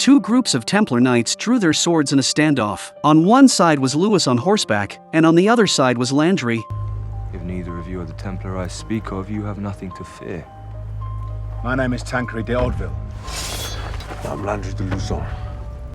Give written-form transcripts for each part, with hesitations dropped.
two groups of Templar Knights drew their swords in a standoff. On one side was Lewis on horseback, and on the other side was Landry. If neither of you are the Templar I speak of, you have nothing to fear. My name is Tancred de Hauteville. I'm Landry de Luzon.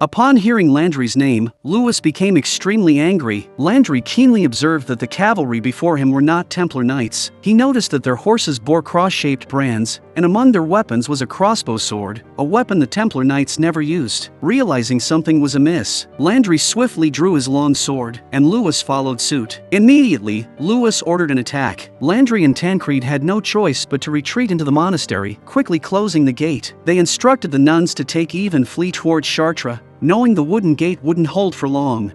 Upon hearing Landry's name, Lewis became extremely angry. Landry keenly observed that the cavalry before him were not Templar Knights. He noticed that their horses bore cross-shaped brands, and among their weapons was a crossbow sword, a weapon the Templar Knights never used. Realizing something was amiss, Landry swiftly drew his long sword, and Lewis followed suit. Immediately, Lewis ordered an attack. Landry and Tancred had no choice but to retreat into the monastery, quickly closing the gate. They instructed the nuns to take Eve and flee towards Chartres, knowing the wooden gate wouldn't hold for long.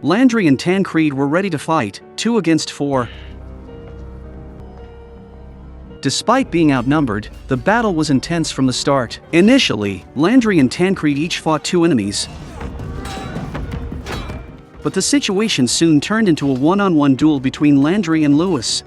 Landry and Tancred were ready to fight, 2 against 4. Despite being outnumbered, the battle was intense from the start. Initially, Landry and Tancred each fought 2 enemies. But the situation soon turned into a one-on-one duel between Landry and Lewis.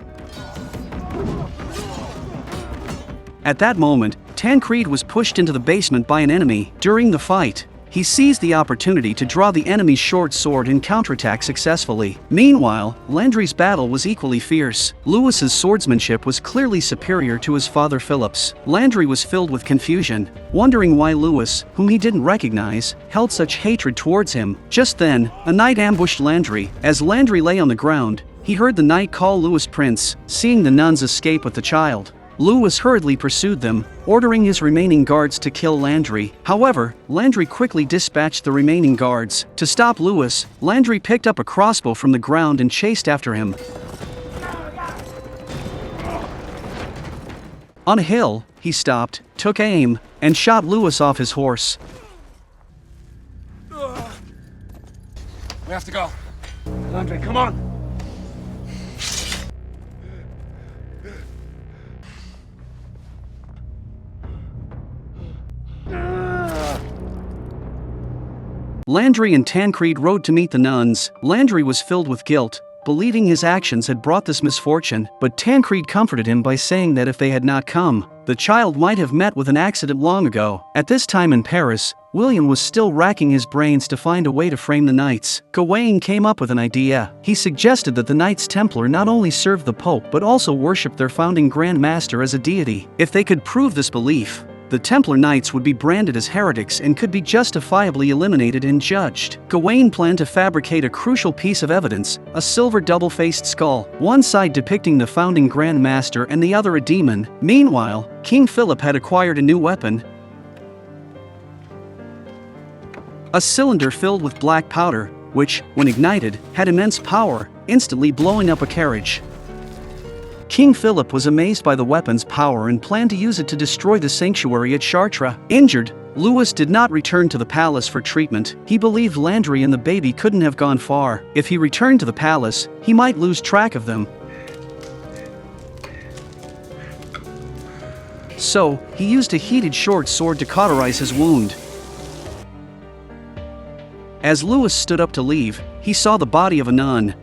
At that moment, Tancred was pushed into the basement by an enemy. During the fight, he seized the opportunity to draw the enemy's short sword and counterattack successfully. Meanwhile, Landry's battle was equally fierce. Lewis's swordsmanship was clearly superior to his father Philip's. Landry was filled with confusion, wondering why Lewis, whom he didn't recognize, held such hatred towards him. Just then, a knight ambushed Landry. As Landry lay on the ground, he heard the knight call Lewis Prince. Seeing the nuns escape with the child, Lewis hurriedly pursued them, ordering his remaining guards to kill Landry. However, Landry quickly dispatched the remaining guards. To stop Lewis, Landry picked up a crossbow from the ground and chased after him. On a hill, he stopped, took aim, and shot Lewis off his horse. We have to go. Landry, come on! Landry and Tancred rode to meet the nuns. Landry was filled with guilt, believing his actions had brought this misfortune, but Tancred comforted him by saying that if they had not come, the child might have met with an accident long ago. At this time in Paris, William was still racking his brains to find a way to frame the knights. Gawain came up with an idea. He suggested that the Knights Templar not only served the Pope but also worshipped their founding Grand Master as a deity. If they could prove this belief, the Templar Knights would be branded as heretics and could be justifiably eliminated and judged. Gawain planned to fabricate a crucial piece of evidence, a silver double-faced skull, one side depicting the founding Grand Master and the other a demon. Meanwhile, King Philip had acquired a new weapon, a cylinder filled with black powder, which, when ignited, had immense power, instantly blowing up a carriage. King Philip was amazed by the weapon's power and planned to use it to destroy the sanctuary at Chartres. Injured, Lewis did not return to the palace for treatment. He believed Landry and the baby couldn't have gone far. If he returned to the palace, he might lose track of them. So, he used a heated short sword to cauterize his wound. As Lewis stood up to leave, he saw the body of a nun.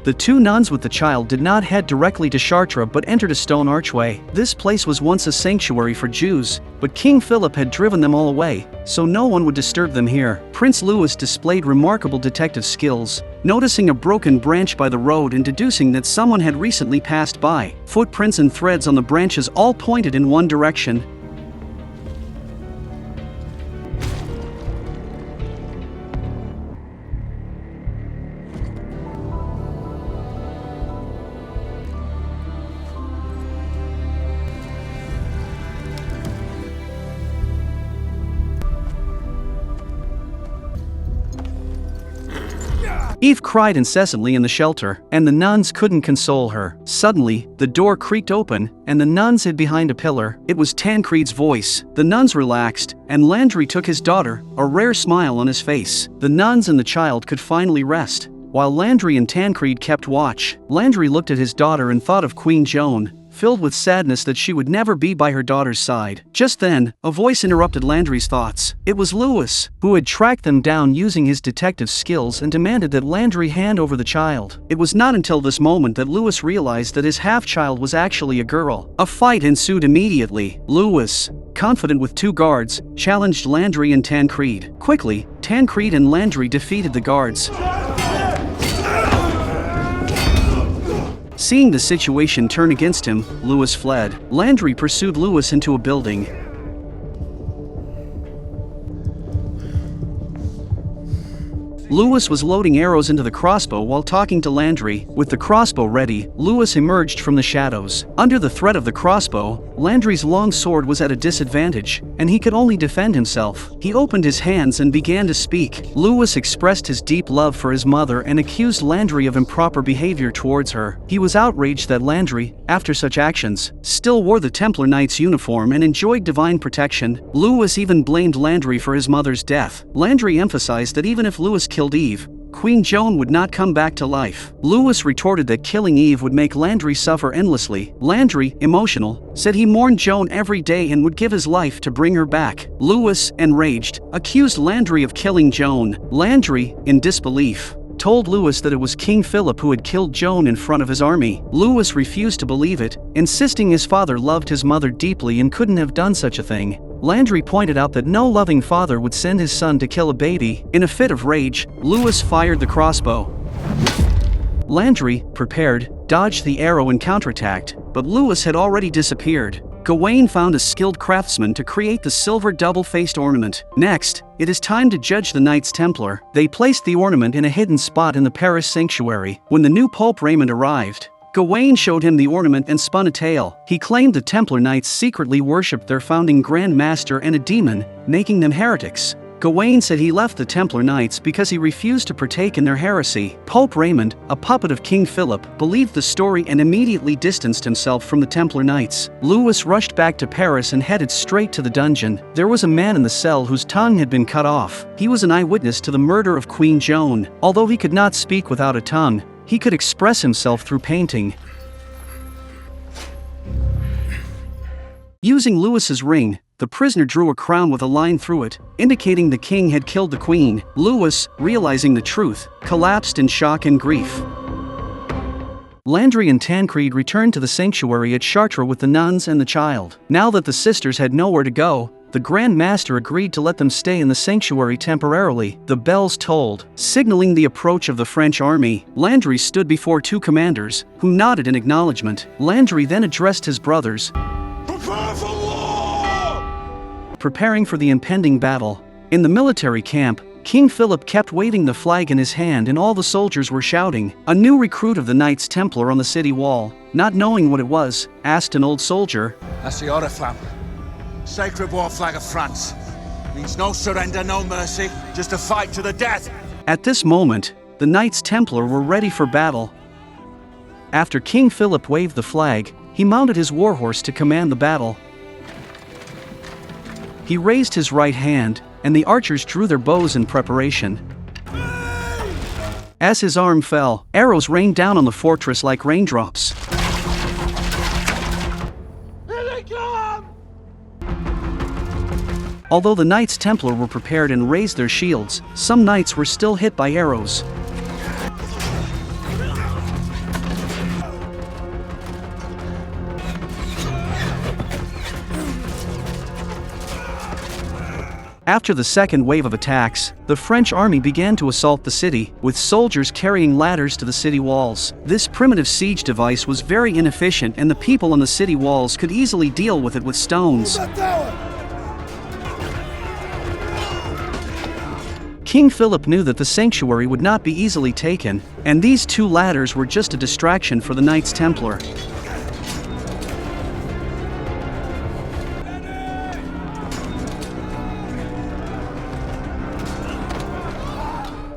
The 2 nuns with the child did not head directly to Chartres but entered a stone archway. This place was once a sanctuary for Jews, but King Philip had driven them all away, so no one would disturb them here. Prince Louis displayed remarkable detective skills, noticing a broken branch by the road and deducing that someone had recently passed by. Footprints and threads on the branches all pointed in one direction. Eve cried incessantly in the shelter, and the nuns couldn't console her. Suddenly, the door creaked open, and the nuns hid behind a pillar. It was Tancred's voice. The nuns relaxed, and Landry took his daughter, a rare smile on his face. The nuns and the child could finally rest, while Landry and Tancred kept watch. Landry looked at his daughter and thought of Queen Joan, filled with sadness that she would never be by her daughter's side. Just then, a voice interrupted Landry's thoughts. It was Lewis, who had tracked them down using his detective skills and demanded that Landry hand over the child. It was not until this moment that Lewis realized that his half-child was actually a girl. A fight ensued immediately. Lewis, confident with 2 guards, challenged Landry and Tancred. Quickly, Tancred and Landry defeated the guards. Seeing the situation turn against him, Lewis fled. Landry pursued Lewis into a building. Lewis was loading arrows into the crossbow while talking to Landry. With the crossbow ready, Lewis emerged from the shadows. Under the threat of the crossbow, Landry's long sword was at a disadvantage, and he could only defend himself. He opened his hands and began to speak. Lewis expressed his deep love for his mother and accused Landry of improper behavior towards her. He was outraged that Landry, after such actions, still wore the Templar Knight's uniform and enjoyed divine protection. Lewis even blamed Landry for his mother's death. Landry emphasized that even if Lewis killed Eve, Queen Joan would not come back to life. Lewis retorted that killing Eve would make Landry suffer endlessly. Landry, emotional, said he mourned Joan every day and would give his life to bring her back. Lewis, enraged, accused Landry of killing Joan. Landry, in disbelief, told Lewis that it was King Philip who had killed Joan in front of his army. Lewis refused to believe it, insisting his father loved his mother deeply and couldn't have done such a thing. Landry pointed out that no loving father would send his son to kill a baby. In a fit of rage, Lewis fired the crossbow. Landry, prepared, dodged the arrow and counterattacked, but Lewis had already disappeared. Gawain found a skilled craftsman to create the silver double-faced ornament. Next, it is time to judge the Knights Templar. They placed the ornament in a hidden spot in the Paris sanctuary. When the new Pope Raymond arrived, Gawain showed him the ornament and spun a tale. He claimed the Templar Knights secretly worshipped their founding Grand Master and a demon, making them heretics. Gawain said he left the Templar Knights because he refused to partake in their heresy. Pope Raymond, a puppet of King Philip, believed the story and immediately distanced himself from the Templar Knights. Lewis rushed back to Paris and headed straight to the dungeon. There was a man in the cell whose tongue had been cut off. He was an eyewitness to the murder of Queen Joan. Although he could not speak without a tongue, he could express himself through painting. Using Lewis's ring, the prisoner drew a crown with a line through it, indicating the king had killed the queen. Lewis, realizing the truth, collapsed in shock and grief. Landry and Tancred returned to the sanctuary at Chartres with the nuns and the child. Now that the sisters had nowhere to go, the Grand Master agreed to let them stay in the sanctuary temporarily. The bells tolled, signaling the approach of the French army. Landry stood before 2 commanders, who nodded in acknowledgement. Landry then addressed his brothers, Prepare for war! preparing for the impending battle. In the military camp, King Philip kept waving the flag in his hand and all the soldiers were shouting. A new recruit of the Knights Templar on the city wall, not knowing what it was, asked an old soldier, That's the order, fam. Sacred war flag of France. Means no surrender, no mercy, just a fight to the death. At this moment, the Knights Templar were ready for battle. After King Philip waved the flag, he mounted his warhorse to command the battle. He raised his right hand, and the archers drew their bows in preparation. As his arm fell, arrows rained down on the fortress like raindrops. Here they come! Although the Knights Templar were prepared and raised their shields, some knights were still hit by arrows. After the second wave of attacks, the French army began to assault the city, with soldiers carrying ladders to the city walls. This primitive siege device was very inefficient and the people on the city walls could easily deal with it with stones. King Philip knew that the sanctuary would not be easily taken, and these 2 ladders were just a distraction for the Knights Templar.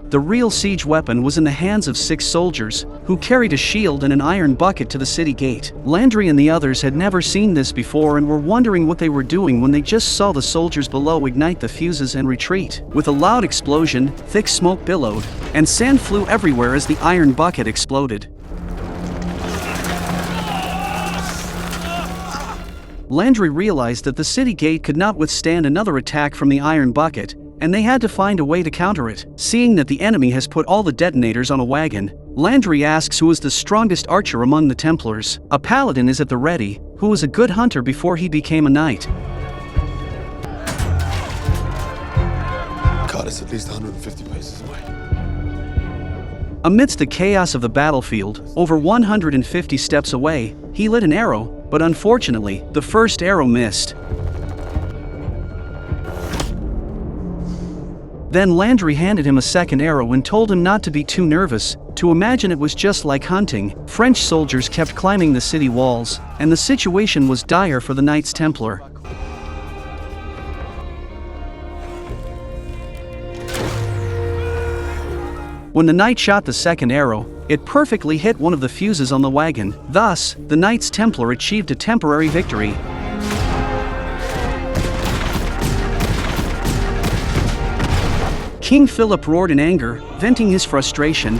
The real siege weapon was in the hands of 6 soldiers, who carried a shield and an iron bucket to the city gate. Landry and the others had never seen this before and were wondering what they were doing when they just saw the soldiers below ignite the fuses and retreat. With a loud explosion, thick smoke billowed, and sand flew everywhere as the iron bucket exploded. Landry realized that the city gate could not withstand another attack from the iron bucket, and they had to find a way to counter it. Seeing that the enemy has put all the detonators on a wagon, Landry asks who is the strongest archer among the Templars. A paladin is at the ready, who was a good hunter before he became a knight. God, it's at least 150 paces away. Amidst the chaos of the battlefield, over 150 steps away, he lit an arrow, but unfortunately, the first arrow missed. Then Landry handed him a second arrow and told him not to be too nervous, to imagine it was just like hunting. French soldiers kept climbing the city walls, and the situation was dire for the Knights Templar. When the knight shot the second arrow, it perfectly hit one of the fuses on the wagon. Thus, the Knights Templar achieved a temporary victory. King Philip roared in anger, venting his frustration.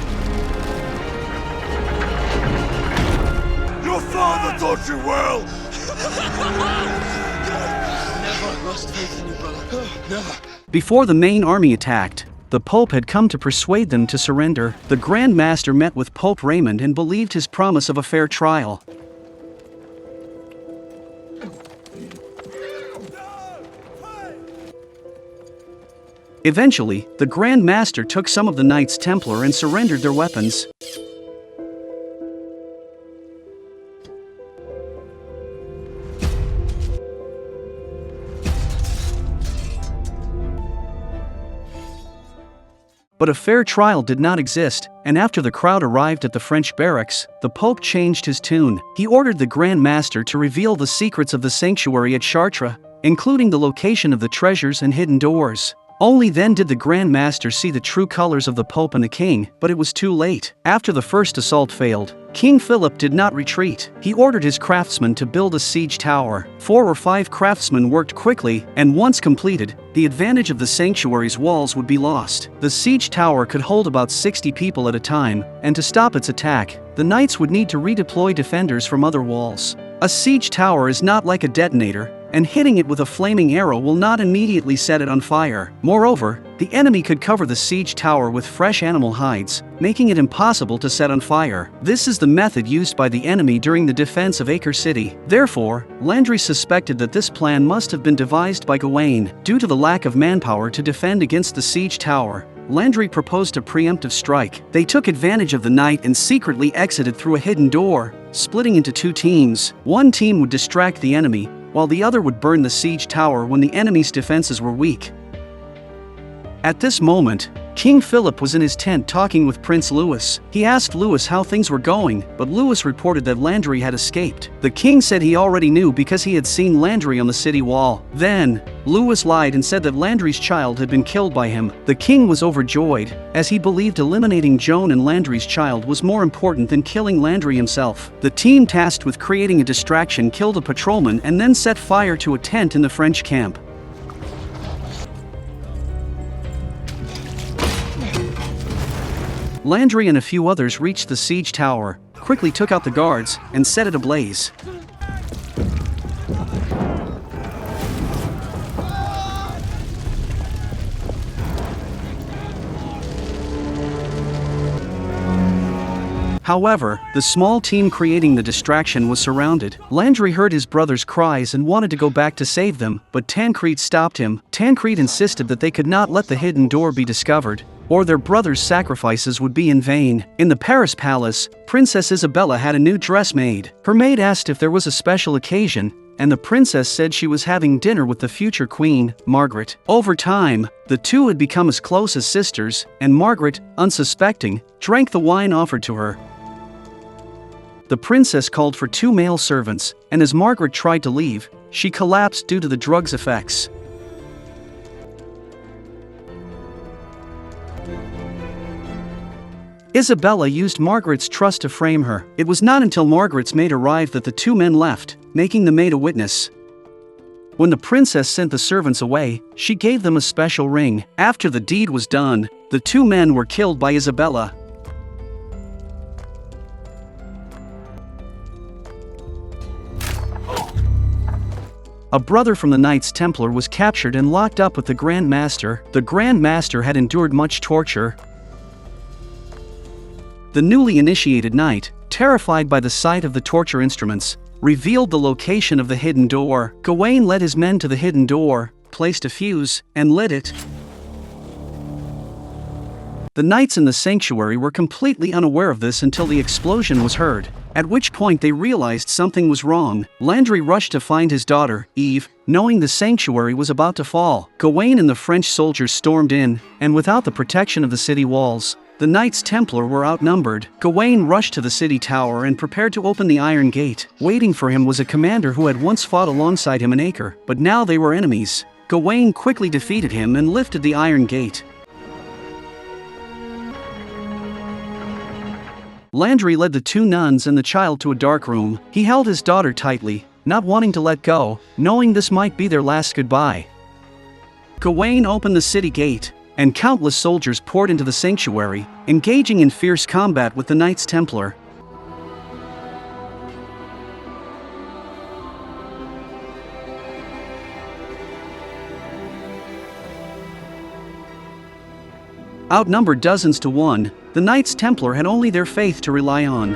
Your father taught you well! Never lost faith in you, brother. Never. Before the main army attacked, the Pope had come to persuade them to surrender. The Grand Master met with Pope Raymond and believed his promise of a fair trial. Eventually, the Grand Master took some of the Knights Templar and surrendered their weapons. But a fair trial did not exist, and after the crowd arrived at the French barracks, the Pope changed his tune. He ordered the Grand Master to reveal the secrets of the sanctuary at Chartres, including the location of the treasures and hidden doors. Only then did the Grand Master see the true colors of the Pope and the King, but it was too late. After the first assault failed, King Philip did not retreat. He ordered his craftsmen to build a siege tower. 4 or 5 craftsmen worked quickly, and once completed, the advantage of the sanctuary's walls would be lost. The siege tower could hold about 60 people at a time, and to stop its attack, the knights would need to redeploy defenders from other walls. A siege tower is not like a detonator, and hitting it with a flaming arrow will not immediately set it on fire. Moreover, the enemy could cover the siege tower with fresh animal hides, making it impossible to set on fire. This is the method used by the enemy during the defense of Acre City. Therefore, Landry suspected that this plan must have been devised by Gawain. Due to the lack of manpower to defend against the siege tower, Landry proposed a preemptive strike. They took advantage of the night and secretly exited through a hidden door, splitting into 2 teams. One team would distract the enemy, while the other would burn the siege tower when the enemy's defenses were weak. At this moment, King Philip was in his tent talking with Prince Louis. He asked Louis how things were going, but Louis reported that Landry had escaped. The king said he already knew because he had seen Landry on the city wall. Then, Louis lied and said that Landry's child had been killed by him. The king was overjoyed, as he believed eliminating Joan and Landry's child was more important than killing Landry himself. The team tasked with creating a distraction killed a patrolman and then set fire to a tent in the French camp. Landry and a few others reached the siege tower, quickly took out the guards, and set it ablaze. However, the small team creating the distraction was surrounded. Landry heard his brother's cries and wanted to go back to save them, but Tancred stopped him. Tancred insisted that they could not let the hidden door be discovered, or their brother's sacrifices would be in vain. In the Paris palace, Princess Isabella had a new dress made. Her maid asked if there was a special occasion, and the princess said she was having dinner with the future queen, Margaret. Over time, the two had become as close as sisters, and Margaret, unsuspecting, drank the wine offered to her. The princess called for 2 male servants, and as Margaret tried to leave, she collapsed due to the drug's effects. Isabella used Margaret's trust to frame her. It was not until Margaret's maid arrived that the 2 men left, making the maid a witness. When the princess sent the servants away, she gave them a special ring. After the deed was done, the 2 men were killed by Isabella. A brother from the Knights Templar was captured and locked up with the Grand Master. The Grand Master had endured much torture. The newly initiated knight, terrified by the sight of the torture instruments, revealed the location of the hidden door. Gawain led his men to the hidden door, placed a fuse, and lit it. The knights in the sanctuary were completely unaware of this until the explosion was heard, at which point they realized something was wrong. Landry rushed to find his daughter, Eve, knowing the sanctuary was about to fall. Gawain and the French soldiers stormed in, and without the protection of the city walls, the Knights Templar were outnumbered. Gawain rushed to the city tower and prepared to open the iron gate. Waiting for him was a commander who had once fought alongside him in Acre, but now they were enemies. Gawain quickly defeated him and lifted the iron gate. Landry led the two nuns and the child to a dark room. He held his daughter tightly, not wanting to let go, knowing this might be their last goodbye. Gawain opened the city gate, and countless soldiers poured into the sanctuary, engaging in fierce combat with the Knights Templar. Outnumbered dozens to one, the Knights Templar had only their faith to rely on.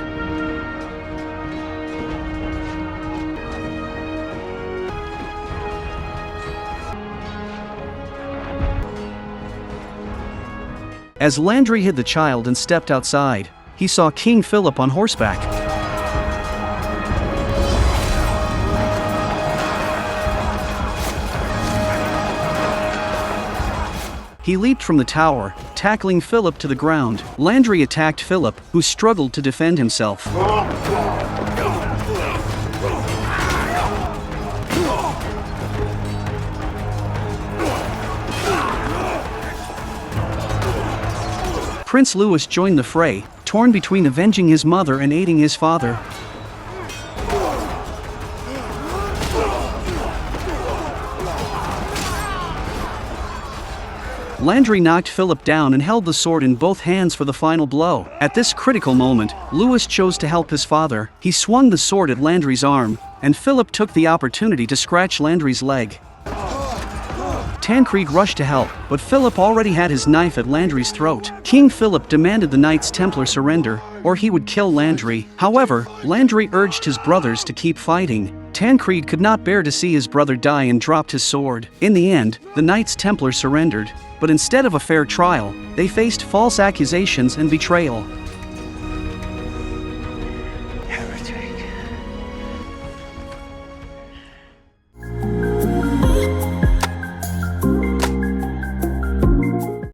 As Landry hid the child and stepped outside, he saw King Philip on horseback. He leaped from the tower, tackling Philip to the ground. Landry attacked Philip, who struggled to defend himself. Prince Louis joined the fray, torn between avenging his mother and aiding his father. Landry knocked Philip down and held the sword in both hands for the final blow. At this critical moment, Louis chose to help his father. He swung the sword at Landry's arm, and Philip took the opportunity to scratch Landry's leg. Tancred rushed to help, but Philip already had his knife at Landry's throat. King Philip demanded the Knights Templar surrender, or he would kill Landry. However, Landry urged his brothers to keep fighting. Tancred could not bear to see his brother die and dropped his sword. In the end, the Knights Templar surrendered, but instead of a fair trial, they faced false accusations and betrayal.